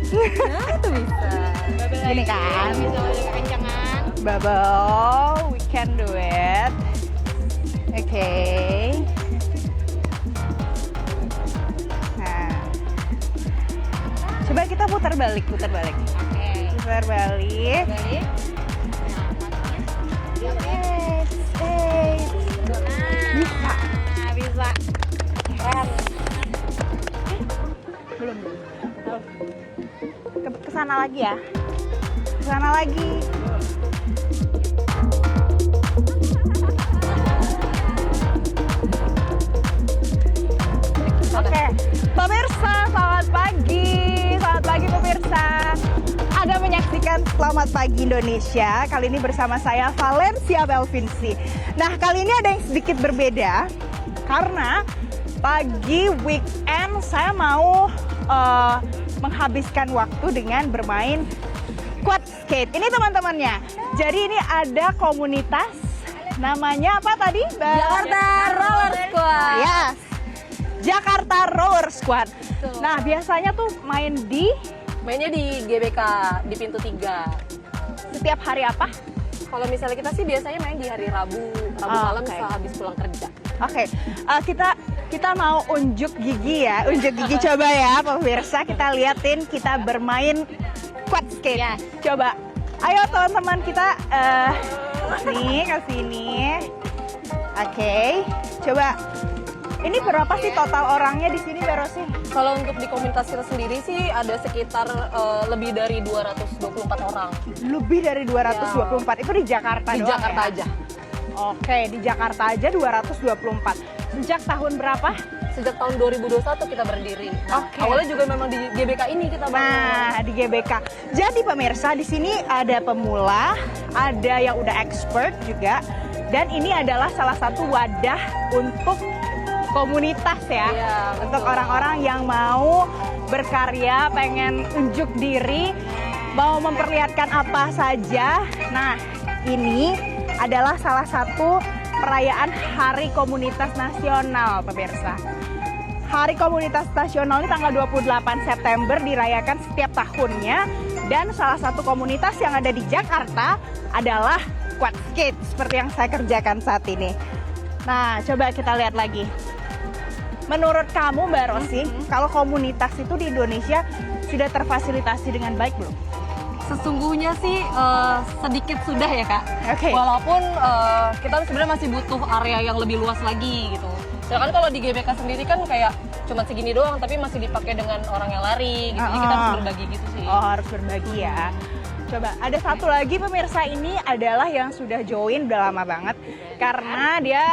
Nah, itu bisa. Gini kan. Bisa olahraga kencangan. Bubble, we can do it. Oke. Nah, coba kita putar balik. Oke. Putar balik. Balik. Bisa. Nah, bisa. Keren. Belum. Ke sana lagi ya. Ke sana lagi. Oke, pemirsa, selamat pagi. Selamat pagi pemirsa. Anda menyaksikan Selamat Pagi Indonesia. Kali ini bersama saya Valencia Belvinci. Nah, kali ini ada yang sedikit berbeda karena pagi weekend saya mau menghabiskan waktu dengan bermain quad skate. Ini teman-temannya. Jadi ini ada komunitas namanya apa tadi? Jakarta Roller Squad. Yes. Jakarta Roller Squad. Nah, biasanya tuh Mainnya di GBK di pintu 3. setiap hari apa? Kalau misalnya kita sih biasanya main di hari Rabu malam oke. setelah habis pulang kerja. Oke, kita mau unjuk gigi ya, coba ya pemirsa, kita liatin kita bermain quad skate. Ya. Coba, ayo teman-teman kita nih ke sini. Oke, coba. Ini berapa sih total orangnya di sini, Mbak Rosi? Kalau untuk di komunitas kita sendiri sih ada sekitar lebih dari 224 orang. Lebih dari 224. Itu di Jakarta Di doang Jakarta ya? aja. Oke, di Jakarta aja 224. Sejak tahun berapa? Sejak tahun 2021 kita berdiri. Nah, Oke. awalnya juga memang di GBK ini kita bangun. Nah, di GBK. Jadi pemirsa, di sini ada pemula, ada yang udah expert juga, dan ini adalah salah satu wadah untuk komunitas ya. Iya, Untuk betul. orang-orang yang mau berkarya, pengen unjuk diri, mau memperlihatkan apa saja. Nah, ini adalah salah satu perayaan Hari Komunitas Nasional, pemirsa. Hari Komunitas Nasional ini tanggal 28 September dirayakan setiap tahunnya, dan salah satu komunitas yang ada di Jakarta adalah quad skate seperti yang saya kerjakan saat ini. Nah, coba kita lihat lagi. Menurut kamu, Mbak Rosi, kalau komunitas itu di Indonesia sudah terfasilitasi dengan baik belum? Sesungguhnya sih sedikit sudah ya Kak. Oke. Walaupun kita sebenarnya masih butuh area yang lebih luas lagi gitu. Sedangkan kalau di GBK sendiri kan kayak cuma segini doang, tapi masih dipakai dengan orang yang lari gitu. Jadi kita harus berbagi gitu sih. Oh, harus berbagi ya. Coba, ada satu lagi pemirsa, ini adalah yang sudah join udah lama banget. Karena dia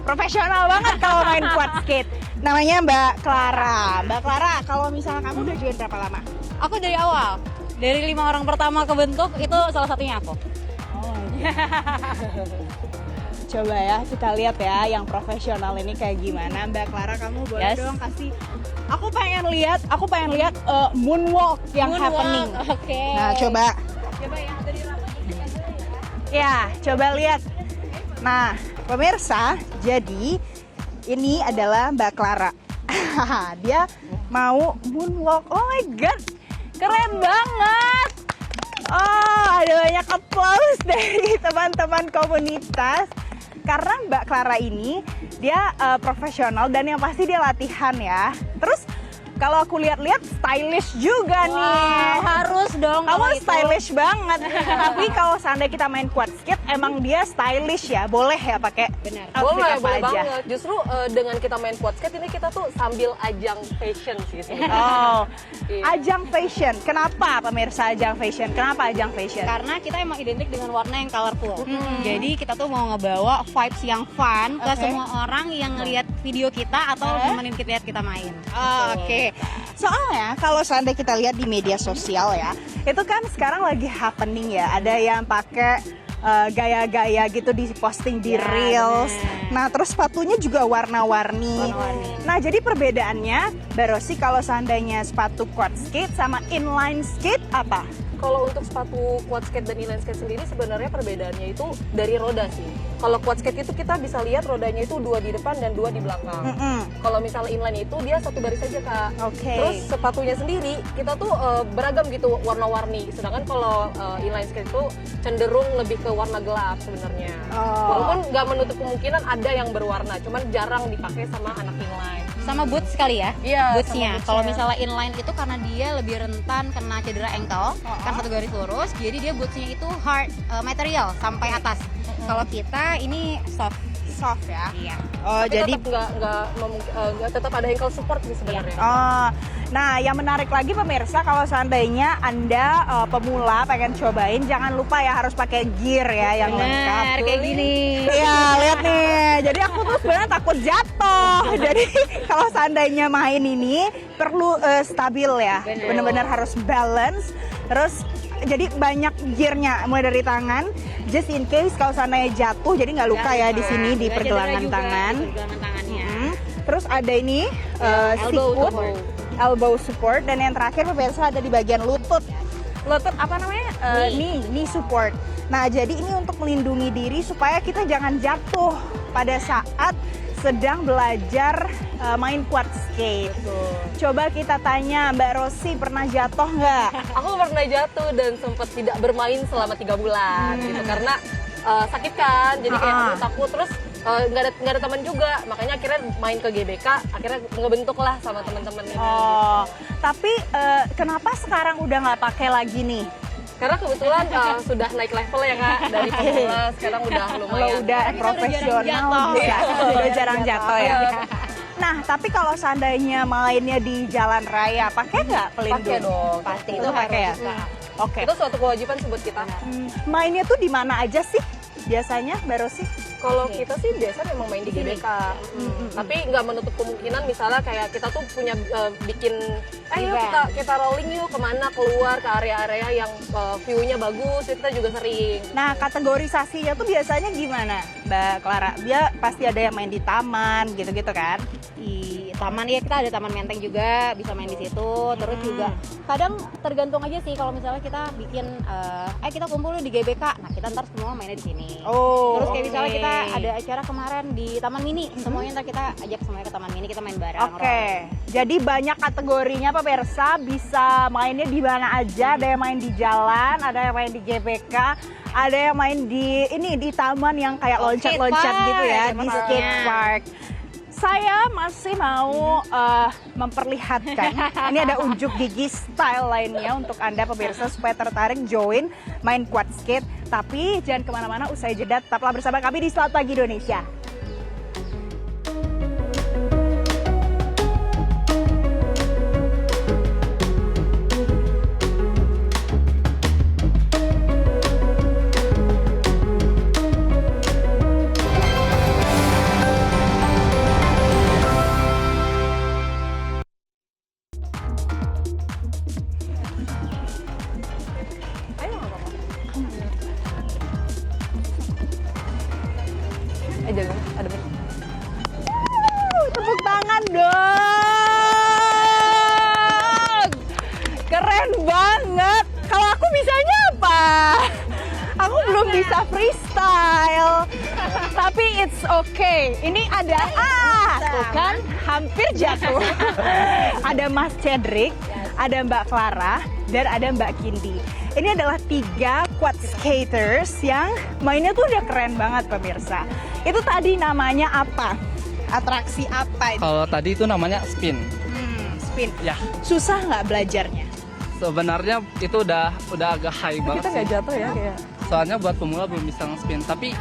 profesional banget kalau main quad skate. Namanya Mbak Clara. Mbak Clara, kalau misalnya kamu udah join berapa lama? Aku dari awal, dari 5 orang pertama kebentuk itu salah satunya aku. Oh, coba ya, kita lihat ya yang profesional ini kayak gimana. Mbak Clara, kamu boleh Yes. dong kasih. Aku pengen lihat moonwalk yang happening. Oke. Nah, coba. Coba yang dari Ya, coba lihat. Nah, pemirsa, jadi ini adalah Mbak Clara. Dia mau moonwalk. Oh my god, keren banget. Oh, ada banyak applause dari teman-teman komunitas. Karena Mbak Clara ini dia profesional dan yang pasti dia latihan ya. Terus kalau aku lihat-lihat stylish juga nih. harus dong. Kamu kalau itu. stylish banget. Tapi kalau seandainya kita main quad skate, emang dia stylish ya. Boleh ya pakai Benar. outfit apa Boleh aja. banget. Justru dengan kita main quad skate ini kita tuh sambil ajang fashion sih sebenarnya. Oh, Iya. ajang fashion. Kenapa pemirsa ajang fashion? Kenapa ajang fashion? Karena kita emang identik dengan warna yang colorful. Jadi kita tuh mau ngebawa vibes yang fun ke Oke. semua orang yang ngelihat video kita atau nemenin kita main. Oke. Soalnya kalau seandainya kita lihat di media sosial ya, itu kan sekarang lagi happening ya. Ada yang pakai gaya-gaya gitu di posting di Ya, reels. bener. Nah, terus sepatunya juga warna-warni. Nah, jadi perbedaannya, Mbak Rosi, kalau seandainya sepatu quad skate sama inline skate apa? Kalau untuk sepatu quad skate dan inline skate sendiri sebenarnya perbedaannya itu dari roda sih. Kalau quad skate itu kita bisa lihat rodanya itu 2 di depan dan 2 di belakang. Kalau misalnya inline itu dia satu baris saja Kak. Terus sepatunya sendiri kita tuh beragam gitu warna-warni. Sedangkan kalau inline skate itu cenderung lebih ke warna gelap sebenarnya. Walaupun nggak menutup kemungkinan ada yang berwarna, cuman jarang dipakai sama anak inline. Sama boots sekali ya? Iya, bootsnya. sama Kalau bootsnya. misalnya inline itu karena dia lebih rentan kena cedera ankle, kan satu garis lurus, jadi dia bootsnya itu hard material sampai atas. Kalau kita ini soft ya. Iya. Oh, Tapi jadi tetap nggak tetap ada ankle support sih sebenarnya. Oh, nah yang menarik lagi pemirsa, kalau seandainya Anda pemula pengen cobain, jangan lupa ya harus pakai gear ya yang lengkap. Benar, kayak gini. Iya, lihat nih. Jadi aku tuh sebenarnya takut jatuh. Jadi kalau seandainya main ini perlu stabil ya. Bener-bener harus balance. Terus jadi banyak gearnya mulai dari tangan, just in case kalau seandainya jatuh, jadi nggak luka ya di sini di Nggak pergelangan cedera juga tangan. di pergelangan tangannya. Terus ada ini elbow sikut, support. elbow support, dan yang terakhir pemirsa ada di bagian lutut. Lutut apa namanya? Knee support. Nah, jadi ini untuk melindungi diri supaya kita jangan jatuh pada saat sedang belajar main quad skate. Coba kita tanya Mbak Rosi, pernah jatuh nggak? Aku pernah jatuh dan sempat tidak bermain selama 3 bulan gitu karena sakit kan, jadi kayak aku takut, terus nggak ada teman juga, makanya akhirnya main ke GBK, akhirnya ngebentuk lah sama teman-teman ini. Oh, tapi kenapa sekarang udah nggak pakai lagi nih? Karena kebetulan sudah naik level ya Kak, dari pemula sekarang udah Kalau lumayan. udah profesional bisa, udah jarang jatuh ya. Nah, tapi kalau seandainya mainnya di jalan raya, pakai nggak pelindung? Pakai dong, Pasti Itu pakai ya? Oke. Itu suatu kewajiban sih buat kita. Mainnya tuh di mana aja sih biasanya, Mbak Rosi? Kalau kita sih biasa memang main di GBK, tapi nggak menutup kemungkinan misalnya kayak kita tuh punya bikin, ayo kita rolling yuk kemana, keluar ke area-area yang view-nya bagus, itu kita juga sering. Nah, kategorisasinya tuh biasanya gimana, Mbak Clara? Dia pasti ada yang main di taman gitu-gitu kan? Di taman ya, kita ada taman menteng juga, bisa main di situ. Terus juga kadang tergantung aja sih, kalau misalnya kita bikin kita kumpul di GBK, nah kita ntar semua mainnya di sini. Oh, Terus kayak misalnya oke. kita ada acara kemarin di Taman Mini, semuanya ntar kita ajak semuanya ke Taman Mini, kita main bareng. Oke, jadi banyak kategorinya pemirsa, bisa mainnya di mana aja. Ada yang main di jalan, ada yang main di GBK, ada yang main di taman yang kayak loncat-loncat gitu ya, di skate park. Saya masih mau memperlihatkan, ini ada unjuk gigi style lainnya untuk Anda pemirsa supaya tertarik join main quad skate. Tapi jangan kemana-mana, usai jeda tetaplah bersama kami di Selamat Pagi Indonesia. Jangan, ada Tepuk tangan dong. Keren banget. Kalau aku bisanya apa? Aku belum bisa freestyle. Tapi it's okay. Ini ada tuh kan hampir jatuh. Ada Mas Cedric, ada Mbak Clara, dan ada Mbak Kindi. Ini adalah 3 quad skaters yang mainnya tuh udah keren banget pemirsa. Itu tadi namanya apa? Atraksi apa itu? Kalau tadi itu namanya spin. Spin. Ya, Susah nggak belajarnya? sebenarnya itu udah agak high banget. kita nggak sih. jatuh ya kayak. Soalnya buat pemula belum bisa nge-spin, tapi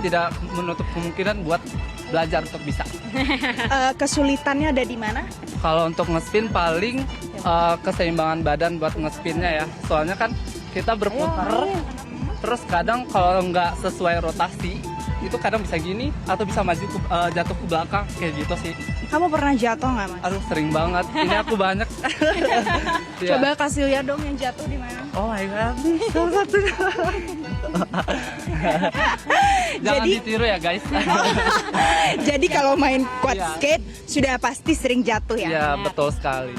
tidak menutup kemungkinan buat belajar untuk bisa. Kesulitannya ada di mana? Kalau untuk nge-spin paling keseimbangan badan buat nge-spinnya ya. Soalnya kan kita berputar, terus kadang kalau nggak sesuai rotasi, itu kadang bisa gini atau bisa maju jatuh ke belakang kayak gitu sih. Kamu pernah jatuh nggak, Mas? Aduh, sering banget. Ini aku banyak. Iya. Coba kasih lihat dong yang jatuh di mana. Oh my god, salah satunya. Jangan Jadi- ditiru ya guys. Jadi kalau main quad Iya. skate sudah pasti sering jatuh ya? Iya, betul sekali.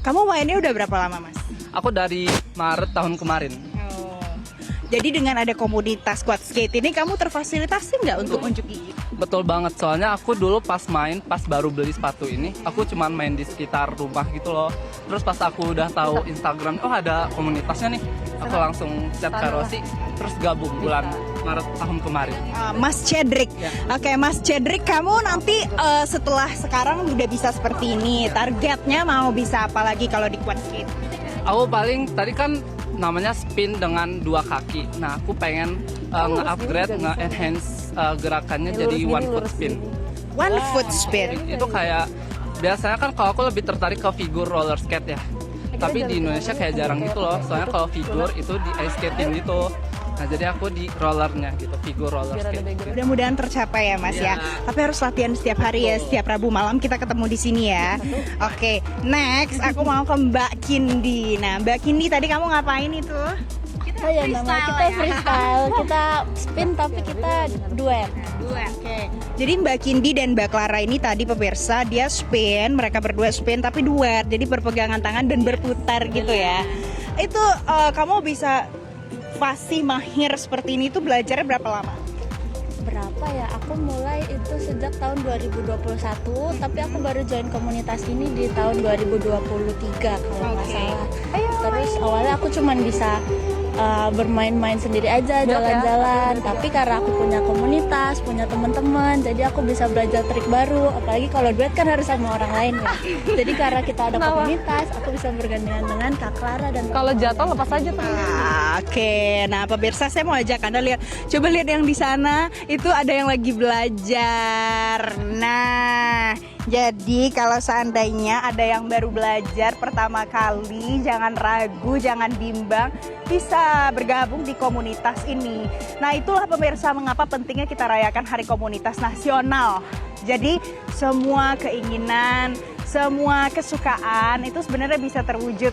Kamu mainnya udah berapa lama, Mas? Aku dari Maret tahun kemarin. Jadi dengan ada komunitas quad skate ini kamu terfasilitasi nggak untuk unjuk gigi? Betul banget, soalnya aku dulu pas baru beli sepatu ini, aku cuman main di sekitar rumah gitu loh. Terus pas aku udah tahu Instagram, oh ada komunitasnya nih, aku langsung chat Kak Rosi, terus gabung bulan Maret tahun kemarin. Mas Cedric, Ya. Oke Mas Cedric, kamu nanti setelah sekarang udah bisa seperti ini, targetnya mau bisa apa lagi kalau di quad skate? Aku paling tadi kan namanya spin dengan 2 kaki. Nah, aku pengen nge-upgrade, nge-enhance gerakannya jadi one foot spin. One foot spin. Itu kayak biasanya kan kalau aku lebih tertarik ke figur roller skate ya. Tapi di Indonesia kayak jarang gitu loh. Soalnya kalau figur itu di ice skating gitu. Nah, jadi aku di rollernya gitu, figur roller skate. Mudah-mudahan tercapai ya Mas ya. Tapi harus latihan setiap hari ya, setiap Rabu malam kita ketemu di sini ya. Oke, next aku mau ke Mbak Kindi. Nah, Mbak Kindi tadi kamu ngapain itu? Oh ya, nama kita freestyle, kita spin tapi kita duet. Oke. Jadi Mbak Kindi dan Mbak Clara ini tadi pemirsa, dia spin, mereka berdua spin tapi duet. Jadi berpegangan tangan dan berputar gitu ya. Itu kamu bisa fasih mahir seperti ini tuh belajarnya berapa lama? Berapa ya? Aku mulai itu sejak tahun 2021, tapi aku baru join komunitas ini di tahun 2023 kalau nggak salah. Terus awalnya aku cuman bisa bermain-main sendiri aja, jalan-jalan. Tapi karena aku punya komunitas, punya teman-teman, jadi aku bisa belajar trik baru. Apalagi kalau duet kan harus sama orang lain ya. Jadi karena kita ada komunitas, aku bisa bergandengan dengan Kak Clara dan Kalau jatuh lepas aja tuh. Oke, nah pemirsa saya mau ajak Anda lihat, coba lihat yang di sana itu ada yang lagi belajar. Nah, jadi kalau seandainya ada yang baru belajar pertama kali, jangan ragu, jangan bimbang, bisa bergabung di komunitas ini. Nah, itulah pemirsa mengapa pentingnya kita rayakan Hari Komunitas Nasional. Jadi semua keinginan, semua kesukaan itu sebenarnya bisa terwujud.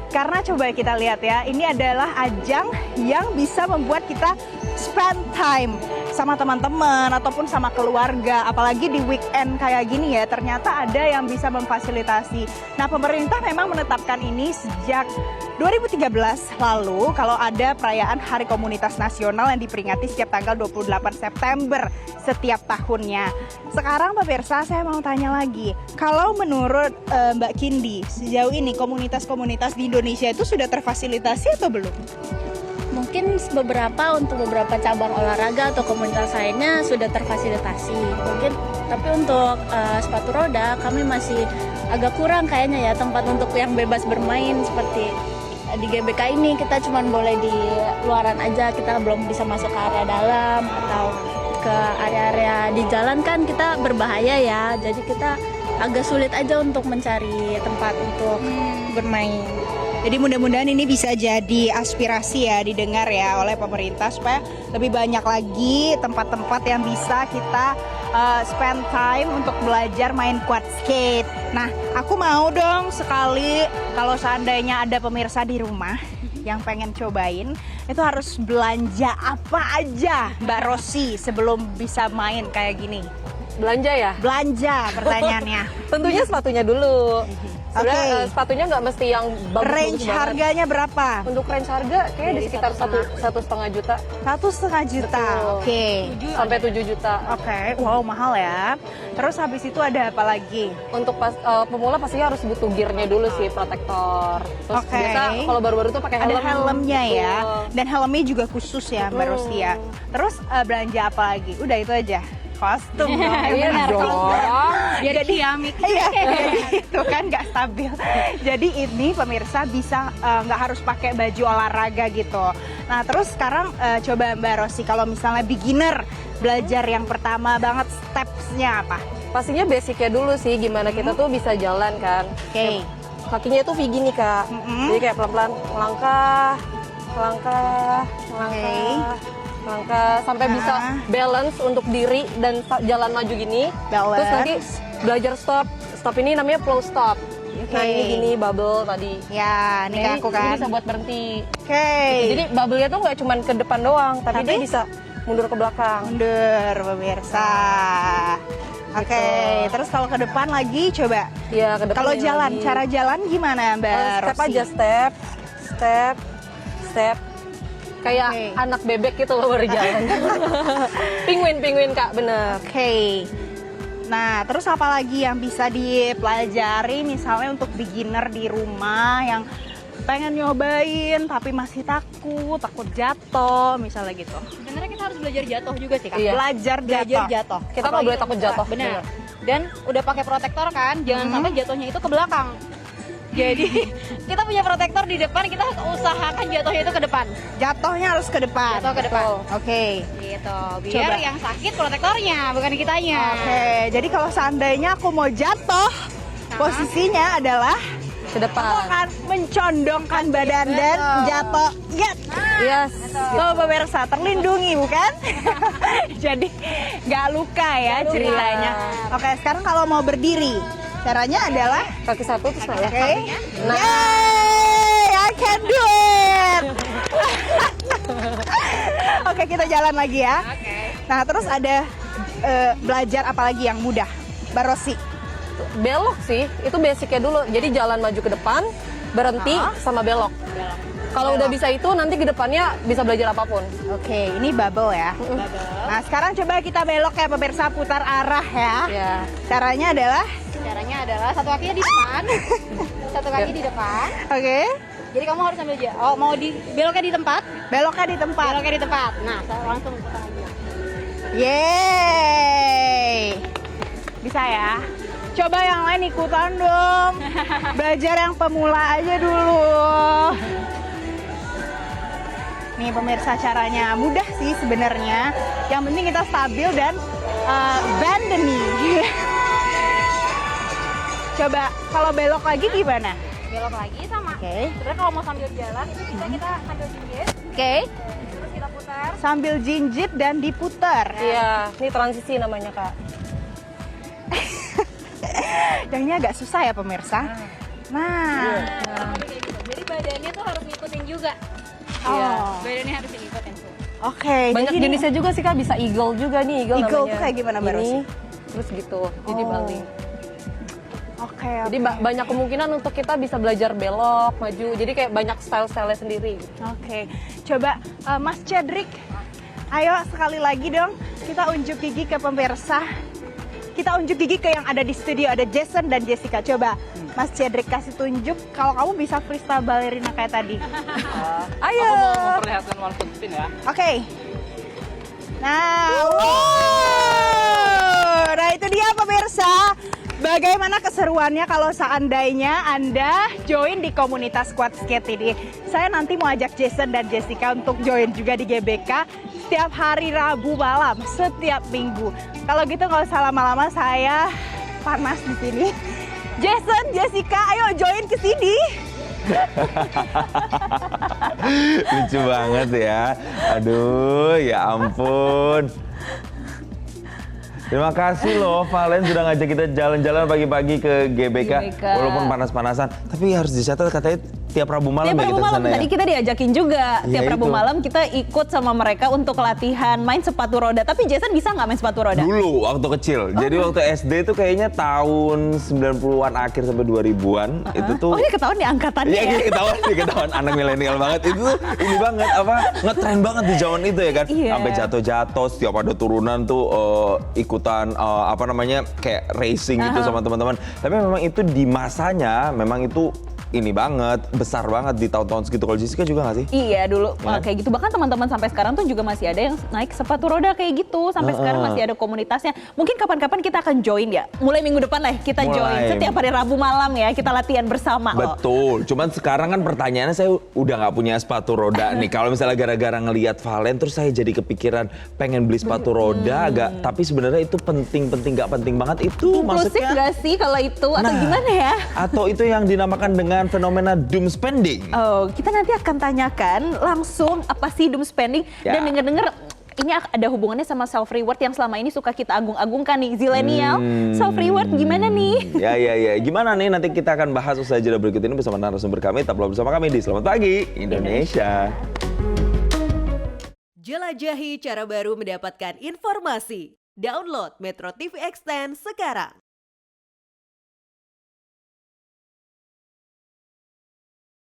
Karena coba kita lihat ya, ini adalah ajang yang bisa membuat kita spend time sama teman-teman ataupun sama keluarga. Apalagi di weekend kayak gini ya, ternyata ada yang bisa memfasilitasi. Nah, pemerintah memang menetapkan ini sejak 2013 lalu kalau ada perayaan Hari Komunitas Nasional yang diperingati setiap tanggal 28 September setiap tahunnya. Sekarang pemirsa, saya mau tanya lagi, kalau menurut Mbak Kindi, sejauh ini komunitas-komunitas di Indonesia itu sudah terfasilitasi atau belum? mungkin untuk beberapa cabang olahraga atau komunitas lainnya sudah terfasilitasi mungkin, tapi untuk sepatu roda kami masih agak kurang kayaknya ya, tempat untuk yang bebas bermain seperti di GBK ini kita cuma boleh di luaran aja, kita belum bisa masuk ke area dalam atau ke area-area di jalan kan kita berbahaya ya, jadi kita agak sulit aja untuk mencari tempat untuk bermain. Jadi mudah-mudahan ini bisa jadi aspirasi ya, didengar ya oleh pemerintah supaya lebih banyak lagi tempat-tempat yang bisa kita spend time untuk belajar main quad skate. Nah, aku mau dong sekali kalau seandainya ada pemirsa di rumah yang pengen cobain, itu harus belanja apa aja Mbak Rosi sebelum bisa main kayak gini? Belanja ya? Belanja pertanyaannya. Tentunya sepatunya dulu. Sebenarnya Oke. sepatunya nggak mesti yang bagus. Range harganya berapa? Untuk range harga kayaknya di sekitar 1,5 juta 1,5 juta. Betul. Oke. sampai 7 juta. Oke, wow mahal ya. Terus habis itu ada apa lagi? Untuk pemula pastinya harus butuh gearnya dulu sih, protektor. Terus Oke. biasa kalau baru-baru tuh pakai helm. Ada helmnya ya. Betul. Dan helmnya juga khusus ya Mbak Rosi ya. Terus belanja apa lagi? Udah itu aja. Kostum dong. Iya dong. Biar ciamik. Iya, itu kan nggak stabil. Jadi ini pemirsa bisa nggak harus pakai baju olahraga gitu. Nah terus sekarang coba Mbak Rosi, kalau misalnya beginner belajar yang pertama banget stepsnya apa? Pastinya basicnya dulu sih, gimana kita tuh bisa jalan kan. Oke. Kakinya tuh gini Kak. Jadi kayak pelan-pelan melangkah sampai bisa balance untuk diri dan jalan maju gini. Balance. Terus nanti belajar stop ini namanya flow stop. Nah ini gini bubble tadi. Ya, ini kayak aku Ini kan. bisa buat berhenti. Oke. Jadi bubble-nya tuh nggak cuma ke depan doang, tapi dia bisa mundur ke belakang. Mundur pemirsa. Oke, terus kalau ke depan lagi coba. Iya, ke depan Kalau ini jalan, lagi. cara jalan gimana Mbak Step Rosi? aja step. step. Kayak Oke. anak bebek gitu loh berjalan. Penguin Kak, bener. Oke. Nah, terus apa lagi yang bisa dipelajari misalnya untuk beginner di rumah yang pengen nyobain tapi masih takut jatuh misalnya gitu. Sebenarnya kita harus belajar jatuh juga sih, Kak. Iya. Belajar Jatuh. Kita nggak boleh takut jatuh. Benar. Dan udah pakai protektor kan, jangan sampai jatuhnya itu ke belakang. Jadi kita punya protektor di depan, kita usahakan jatuhnya itu ke depan. Jatuhnya harus ke depan. Jatuh ke depan. Oke. Gitu. Biar Coba. yang sakit protektornya, bukan kitanya. Oke, jadi kalau seandainya aku mau jatuh, posisinya adalah Ke aku depan. akan mencondongkan badan dan jatuh. Yes. Tuh pemirsa, terlindungi bukan? Jadi nggak luka ya Nggak luka. ceritanya. Oke, sekarang kalau mau berdiri, caranya adalah Kaki satu terus naik. oke. Nah. Yay, I can do it. Oke, kita jalan lagi ya. Nah, terus ada belajar apa lagi yang mudah? Barosi. Belok sih, itu basicnya dulu. Jadi jalan maju ke depan, berhenti sama belok. Kalau udah bisa itu, nanti ke depannya bisa belajar apapun. Oke, ini bubble ya. Nah, sekarang coba kita belok ya pemirsa, putar arah ya. Ya. Caranya adalah Caranya adalah satu kakinya di depan, satu kaki di depan. oke, Jadi kamu harus sambil mau di beloknya di tempat, beloknya di tempat. beloknya di tempat. Nah, langsung putar aja. Yeay. Bisa ya? Coba yang lain ikutan dong. Belajar yang pemula aja dulu. Nih pemirsa, caranya mudah sih sebenarnya. Yang penting kita stabil dan bend the knee. Coba kalau belok lagi gimana? Belok lagi sama. Oke. Sebenarnya kalau mau sambil jalan itu bisa kita sambil jinjit, Oke. terus kita putar. Sambil jinjit dan diputar. Iya, ini transisi namanya Kak. Yang ini agak susah ya pemirsa. Nah. Kayak gitu. Jadi badannya tuh harus ngikutin juga. Oh. Badannya harus ngikutin tuh. Oke. Banyak jadi jenisnya juga sih Kak, bisa eagle juga nih, eagle Eagle namanya. tuh kayak gimana, Mbak Rosi? Ini, terus gitu, jadi Oh. baling. Oke. Jadi banyak kemungkinan untuk kita bisa belajar belok, maju. Jadi kayak banyak style-style sendiri. Oke, coba Mas Cedric, ayo sekali lagi dong kita unjuk gigi ke pemirsa. Kita unjuk gigi ke yang ada di studio, ada Jason dan Jessica. Coba Mas Cedric kasih tunjuk kalau kamu bisa freestyle ballerina kayak tadi. Ayo. Aku mau memperlihatkan one foot spin ya. Oke. Nah, wow. Nah itu dia pemirsa. Bagaimana keseruannya kalau seandainya Anda join di komunitas Quad Skate ini? Saya nanti mau ajak Jason dan Jessica untuk join juga di GBK setiap hari Rabu malam, setiap minggu. Kalau gitu nggak usah lama-lama, saya panas di sini. Jason, Jessica, ayo join ke sini. Lucu banget ya. Aduh, ya ampun. Terima kasih loh Valen sudah ngajak kita jalan-jalan pagi-pagi ke GBK. Walaupun panas-panasan, tapi harus dicatat katanya tiap Rabu malam Tiap ya Rabu kita malam kesana tadi ya. kita diajakin juga. Iya, Tiap Rabu itu. malam kita ikut sama mereka untuk latihan main sepatu roda. Tapi Jason bisa nggak main sepatu roda? Dulu waktu kecil. Jadi waktu SD tuh kayaknya tahun 90-an akhir sampai 2000-an itu tuh. Oh ini ketahuan di angkatannya Iya, ya? ketahuan anak milenial banget. Itu tuh ini banget apa ngetren banget di zaman itu ya kan. Iya. Sampai jatuh-jatuh setiap ada turunan tuh ikutan apa namanya kayak racing gitu sama teman-teman. Tapi memang itu di masanya memang itu ini banget, besar banget di tahun-tahun segitu. Kalau Jessica juga nggak sih? Iya dulu Ya. kayak gitu. Bahkan teman-teman sampai sekarang tuh juga masih ada yang naik sepatu roda kayak gitu. Sampai sekarang masih ada komunitasnya. Mungkin kapan-kapan kita akan join ya. Mulai minggu depan lah kita join. Mulai. Setiap hari Rabu malam ya kita latihan bersama loh. Betul, cuman sekarang kan pertanyaannya saya udah nggak punya sepatu roda nih. Kalau misalnya gara-gara ngelihat Valen, terus saya jadi kepikiran pengen beli sepatu roda agak. Tapi sebenarnya itu penting nggak penting banget itu Inklusif maksudnya. gak sih kalau itu? Atau Nah, gimana ya? Atau itu yang dinamakan dengan fenomena doom spending. Oh, kita nanti akan tanyakan langsung apa sih doom spending Ya. dan denger-denger ini ada hubungannya sama self reward yang selama ini suka kita agung-agungkan nih zilenial. Self reward gimana nih? Ya. Gimana nih nanti kita akan bahas usai jeda berikut ini bersama narasumber kami. Tetaplah bersama kami di Selamat Pagi Indonesia. Jelajahi cara baru mendapatkan informasi. Download Metro TV Extend sekarang.